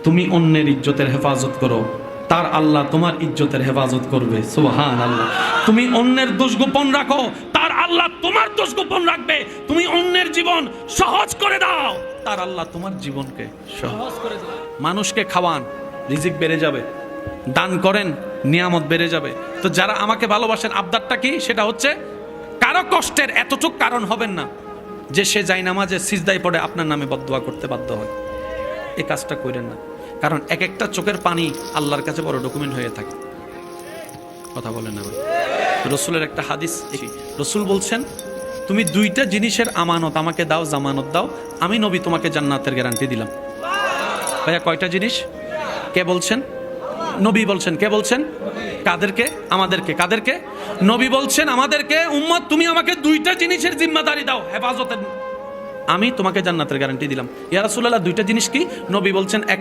তুমি অন্যের ইজ্জতের হেফাজত করো, তার আল্লাহ তোমার ইজ্জতের হেফাজত করবে। সুবহানাল্লাহ। তুমি অন্যের দোষ গোপন রাখো, তার আল্লাহ তোমার দোষ গোপন রাখবে। তুমি অন্যের জীবন সহজ করে দাও, তার আল্লাহ তোমার জীবনকে সহজ করে দেবে। মানুষকে খাওয়ান, রিজিক বেড়ে যাবে। দান করেন, নিয়ামত বেড়ে যাবে। তো যারা আমাকে ভালোবাসেন, আবদারটা কি? সেটা হচ্ছে কারো কষ্টের এতটুক কারণ হবেন না যে সে যায় নামাজে সিজদায় পড়ে আপনার নামে বদদুয়া করতে বাধ্য হয়। এই কাজটা করেন না, কারণ এক একটা চোখের পানি আল্লাহর কাছে বড় ডকুমেন্ট হয়ে থাকে। কথা বলেন না ভাই? রসুলের একটা হাদিস, রসুল বলছেন, তুমি দুইটা জিনিসের আমানত আমাকে দাও, জামানত দাও, আমি নবী তোমাকে জান্নাতের গ্যারান্টি দিলাম। ভাইয়া কয়টা জিনিস? কে বলছেন? নবী বলছেন। কে বলছেন? কাদেরকে? আমাদেরকে। কাদেরকে? নবী বলছেন আমাদেরকে, উম্মত তুমি আমাকে দুইটা জিনিসের জিম্মাদারি দাও, হেফাজতের, আমি তোমাকে জান্নাতের গ্যারান্টি দিলাম। ইয়া রাসূলুল্লাহ, দুইটা জিনিস কি? নবী বলছেন, এক